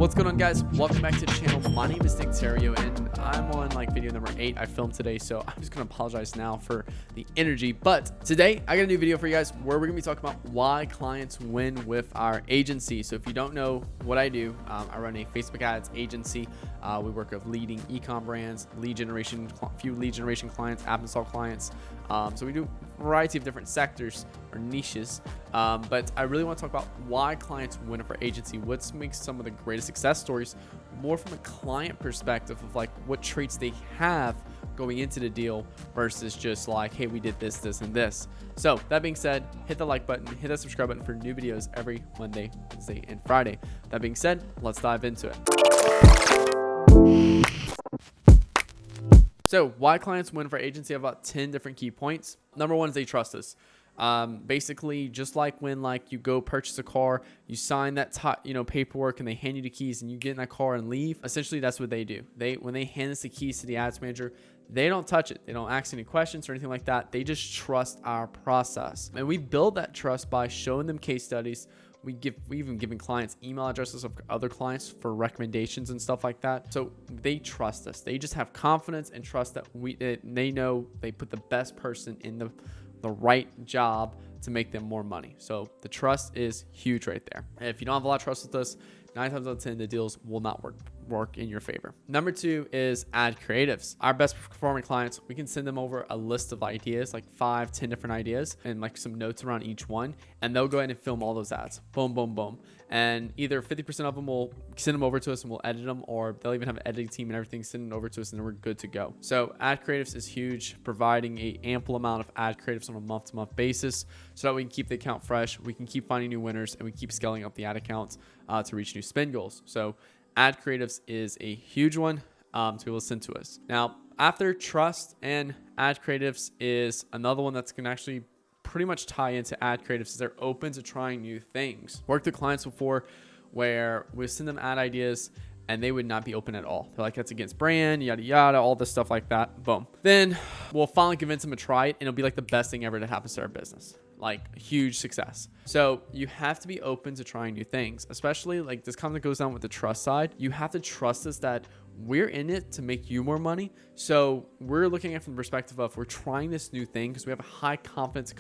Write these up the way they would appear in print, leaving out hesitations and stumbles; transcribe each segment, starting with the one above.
What's going on, guys? Welcome back to the channel. My name is Nick Theriot, and I'm on video number 8 I filmed today, so I'm just gonna apologize now for the energy. But today I got a new video for you guys where we're gonna be talking about why clients win with our agency. So if you don't know what I do, I run a Facebook ads agency. We work with leading e-com brands, few lead generation clients, app install clients. So we do a variety of different sectors or niches, but I really want to talk about why clients win with our agency. What makes some of the greatest success stories, more from a client perspective of like what traits they have going into the deal versus just like, hey, we did this, this, and this. So that being said, hit the like button, hit that subscribe button for new videos every Monday, Wednesday, and Friday. That being said, let's dive into it. So why clients win for agency? I have about 10 different key points. Number one is they trust us. Basically, just like when you go purchase a car, you sign that paperwork and they hand you the keys and you get in that car and leave. Essentially, that's what they do. When they hand us the keys to the ads manager, they don't touch it. They don't ask any questions or anything like that. They just trust our process. And we build that trust by showing them case studies. We even giving clients email addresses of other clients for recommendations and stuff like that. So they trust us. They just have confidence and trust that they know they put the best person in the right job to make them more money. So the trust is huge right there. And if you don't have a lot of trust with us, 9 times out of 10, the deals will not work in your favor. Number 2 is ad creatives. Our best performing clients, we can send them over a list of ideas, like 5-10 different ideas and some notes around each one. And they'll go ahead and film all those ads. Boom, boom, boom. And either 50% of them will send them over to us and we'll edit them, or they'll even have an editing team and everything send it over to us and then we're good to go. So ad creatives is huge, providing an ample amount of ad creatives on a month-to-month basis so that we can keep the account fresh, we can keep finding new winners, and we keep scaling up the ad accounts to reach new spend goals. So ad creatives is a huge one to be able to send to us. Now, after trust and ad creatives is another one that's going to actually pretty much tie into ad creatives is they're open to trying new things. Worked with clients before where we send them ad ideas and they would not be open at all. They're like, that's against brand, yada, yada, all this stuff like that. Boom. Then we'll finally convince them to try it and it'll be like the best thing ever that happens to our business. Like huge success. So you have to be open to trying new things, especially like this kind of goes down with the trust side. You have to trust us that we're in it to make you more money. So we're looking at it from the perspective of we're trying this new thing because we have a high confidence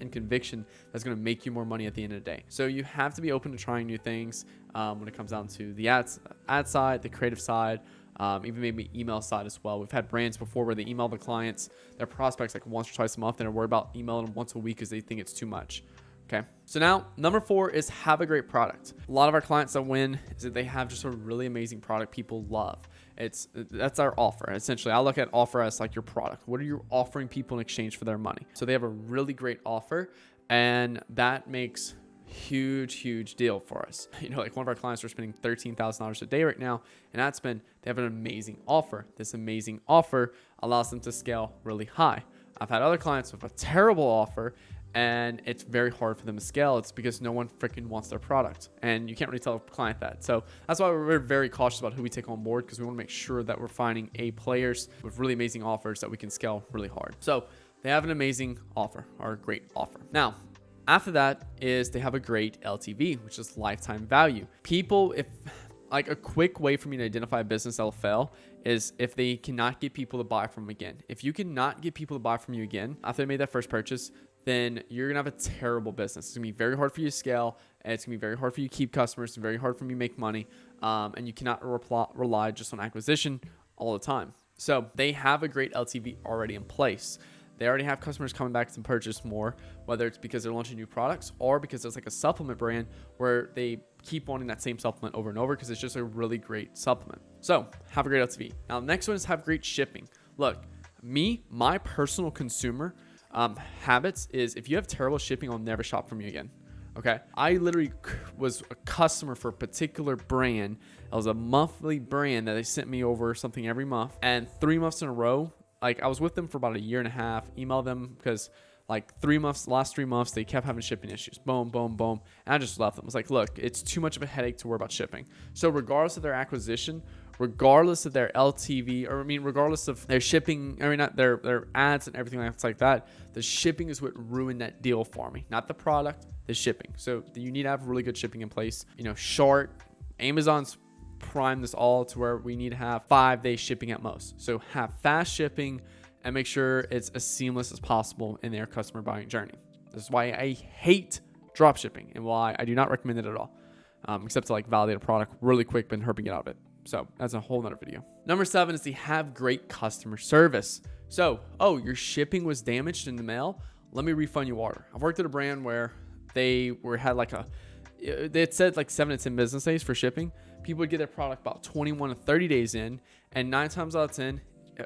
and conviction that's going to make you more money at the end of the day. So you have to be open to trying new things when it comes down to the ad side, the creative side, even maybe email side as well. We've had brands before where they email the clients, their prospects like once or twice a month, and they're worried about emailing them once a week because they think it's too much. Okay. So now number 4 is have a great product. A lot of our clients that win is that they have just a really amazing product people love. That's our offer. Essentially, I look at offer as like your product. What are you offering people in exchange for their money? So they have a really great offer, and that makes huge deal for us. Like one of our clients are spending $13,000 a day right now, and ad spend. They have an amazing offer. This amazing offer allows them to scale really high. I've had other clients with a terrible offer and it's very hard for them to scale. It's because no one freaking wants their product, and you can't really tell a client that. So that's why we're very cautious about who we take on board, because we want to make sure that we're finding players with really amazing offers that we can scale really hard. So they have an amazing offer, or a great offer. Now, after that is they have a great LTV, which is lifetime value. People, if like a quick way for me to identify a business that'll fail is if they cannot get people to buy from them again. If you cannot get people to buy from you again after they made that first purchase, then you're gonna have a terrible business. It's gonna be very hard for you to scale, and it's gonna be very hard for you to keep customers. It's very hard for you to make money, and you cannot rely just on acquisition all the time. So they have a great LTV already in place. They already have customers coming back to purchase more, whether it's because they're launching new products or because it's like a supplement brand where they keep wanting that same supplement over and over because it's just a really great supplement. So have a great LTV. Now, the next one is have great shipping. Look, my personal consumer habits is if you have terrible shipping, I'll never shop from you again. Okay. I literally was a customer for a particular brand. It was a monthly brand that they sent me over something every month, and 3 months in a row, like I was with them for about a year and a half, emailed them because like last 3 months, they kept having shipping issues. Boom, boom, boom. And I just left them. I was like, look, it's too much of a headache to worry about shipping. So regardless of their acquisition, regardless of their LTV, regardless of their shipping, not their ads and everything else like that, the shipping is what ruined that deal for me. Not the product, the shipping. So you need to have really good shipping in place. Short, Amazon's primed this all to where we need to have 5-day shipping at most. So have fast shipping and make sure it's as seamless as possible in their customer buying journey. This is why I hate drop shipping and why I do not recommend it at all, except to like validate a product really quick, but herping it out of it. So that's a whole nother video. Number 7 is to have great customer service. So, your shipping was damaged in the mail. Let me refund your order. I've worked at a brand where they had said like 7 to 10 business days for shipping. People would get their product about 21 to 30 days in, and 9 times out of 10,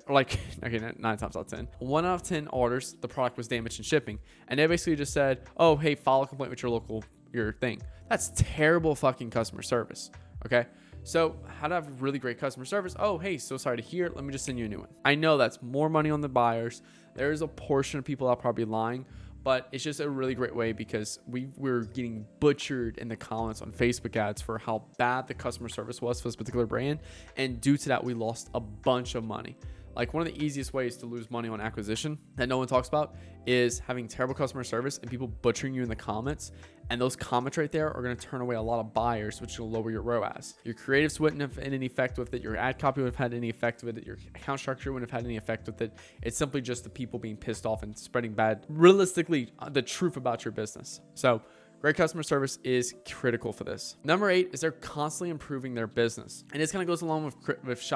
like, okay, 9 times out of 10, 1 out of 10 orders, the product was damaged in shipping. And they basically just said, oh, hey, file a complaint with your thing. That's terrible fucking customer service. Okay. So how to have really great customer service? Oh, hey, so sorry to hear. Let me just send you a new one. I know that's more money on the buyers. There is a portion of people that are probably lying, but it's just a really great way because we're getting butchered in the comments on Facebook ads for how bad the customer service was for this particular brand. And due to that, we lost a bunch of money. Like, one of the easiest ways to lose money on acquisition that no one talks about is having terrible customer service and people butchering you in the comments. And those comments right there are going to turn away a lot of buyers, which will lower your ROAS. Your creatives wouldn't have had any effect with it. Your ad copy wouldn't have had any effect with it. Your account structure wouldn't have had any effect with it. It's simply just the people being pissed off and spreading bad, realistically, the truth about your business. So great customer service is critical for this. Number 8 is they're constantly improving their business. And this kind of goes along with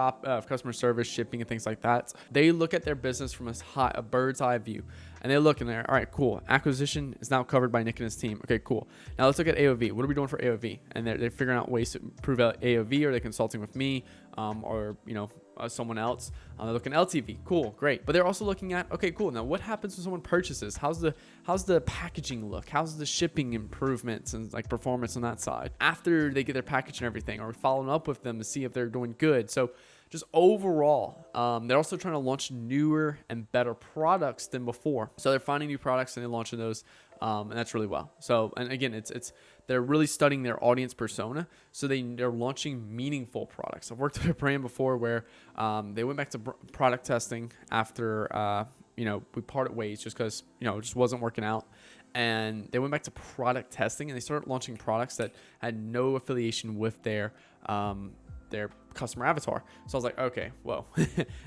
customer service, shipping, and things like that. They look at their business from a bird's eye view. And they look in there, all right, cool. Acquisition is now covered by Nick and his team. Okay, cool. Now let's look at AOV. What are we doing for AOV? And they're figuring out ways to improve AOV. Are they consulting with me or, someone else? They're looking at LTV. Cool, great. But they're also looking at, okay, cool. Now what happens when someone purchases? How's the packaging look? How's the shipping improvements and like performance on that side? After they get their package and everything, are we following up with them to see if they're doing good? So just overall, they're also trying to launch newer and better products than before. So they're finding new products and they're launching those, and that's really well. So, and again, they're really studying their audience persona. So they're launching meaningful products. I've worked with a brand before where they went back to product testing after we parted ways just because it just wasn't working out. And they went back to product testing and they started launching products that had no affiliation with their customer avatar. So I was like, okay, well,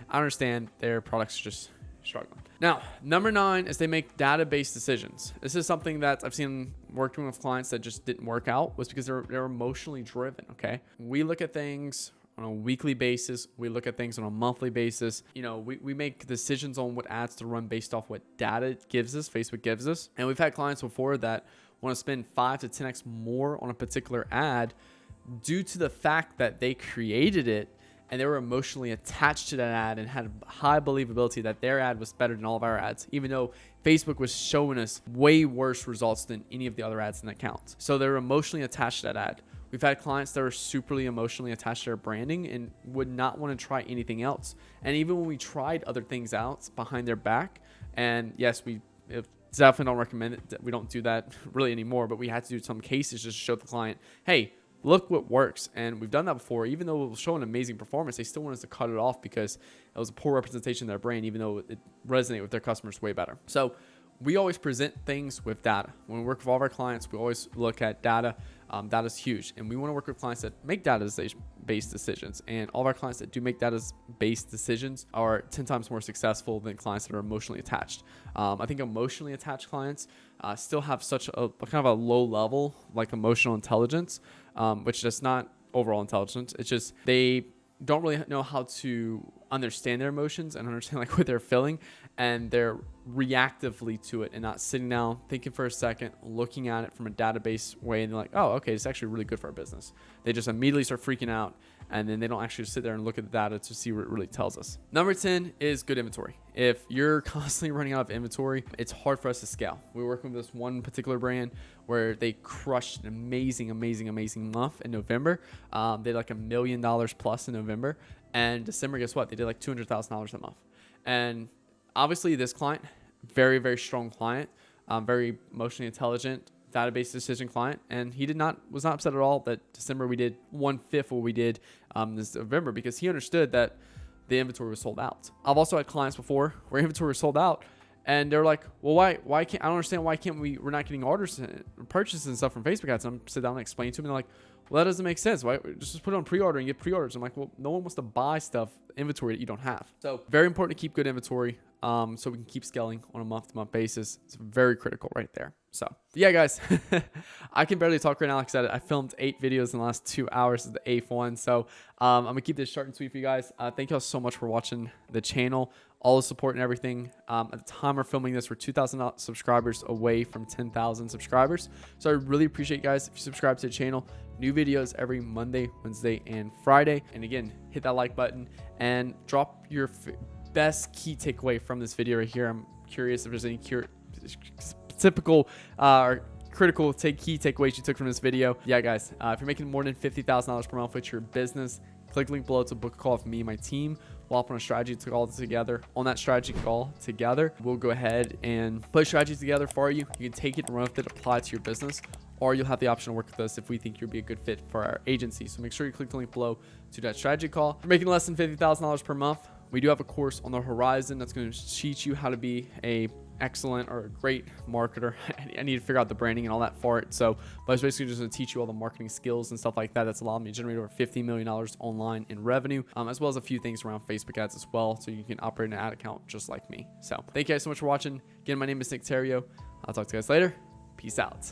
I understand their products are just struggling. Now, number 9 is they make database decisions. This is something that I've seen working with clients that just didn't work out, was because they're emotionally driven. Okay. We look at things on a weekly basis. We look at things on a monthly basis. We make decisions on what ads to run based off what data it gives us, Facebook gives us. And we've had clients before that want to spend 5 to 10x more on a particular ad due to the fact that they created it and they were emotionally attached to that ad and had high believability that their ad was better than all of our ads, even though Facebook was showing us way worse results than any of the other ads in the account. So they're emotionally attached to that ad. We've had clients that are superly emotionally attached to their branding and would not want to try anything else. And even when we tried other things out behind their back, and yes, we definitely don't recommend it. We don't do that really anymore, but we had to do some cases just to show the client, hey, look what works. And we've done that before. Even though it was showing amazing performance, they still want us to cut it off because it was a poor representation of their brand, even though it resonated with their customers way better. So we always present things with data. When we work with all of our clients, we always look at data. Data is huge. And we want to work with clients that make data-based decisions. And all of our clients that do make data-based decisions are 10 times more successful than clients that are emotionally attached. I think emotionally attached clients still have such a kind of a low level, like emotional intelligence, which is not overall intelligence. It's just they don't really know how to understand their emotions and understand like what they're feeling, and they're reactively to it and not sitting down, thinking for a second, looking at it from a database way, and they're like, oh, okay, it's actually really good for our business. They just immediately start freaking out, and then they don't actually sit there and look at the data to see what it really tells us. Number 10 is good inventory. If you're constantly running out of inventory, it's hard for us to scale. We're working with this one particular brand where they crushed an amazing month in November. They had like $1 million plus in November, and December, guess what? They did like $200,000 a month. And obviously this client, very, very strong client, very emotionally intelligent, database decision client, and he was not upset at all that December we did 1/5 what we did this November, because he understood that the inventory was sold out. I've also had clients before where inventory was sold out, and they're like, well, why can't, I don't understand, why can't we're not getting orders and purchases and stuff from Facebook ads. And I'm sit down and explain to them, and they're like, well, that doesn't make sense. Why just put it on pre-order and get pre-orders? I'm like, well, no one wants to buy stuff, inventory that you don't have. So very important to keep good inventory, so we can keep scaling on a month-to-month basis. It's very critical right there. So yeah, guys, I can barely talk right now. Like I said, I filmed 8 videos in the last 2 hours of the 8th one. So I'm gonna keep this short and sweet for you guys. Thank you all so much for watching the channel, all the support and everything. At the time we're filming this, we're 2,000 subscribers away from 10,000 subscribers. So I really appreciate you guys if you subscribe to the channel. New videos every Monday, Wednesday, and Friday. And again, hit that like button and drop your best key takeaway from this video right here. I'm curious if there's any typical or critical key takeaways you took from this video. Yeah, guys, if you're making more than $50,000 per month with your business, click the link below to book a call with me and my team. We'll hop on a strategy to call together. On that strategy call together, we'll go ahead and put strategies together for you. You can take it and run with it, apply it to your business, or you'll have the option to work with us if we think you'll be a good fit for our agency. So make sure you click the link below to that strategy call. If you're making less than $50,000 per month, we do have a course on the horizon that's going to teach you how to be a excellent or a great marketer. I need to figure out the branding and all that for it. So, but it's basically just going to teach you all the marketing skills and stuff like that. That's allowed me to generate over $50 million online in revenue, as well as a few things around Facebook ads as well. So you can operate an ad account just like me. So thank you guys so much for watching. Again, my name is Nick Theriot. I'll talk to you guys later. Peace out.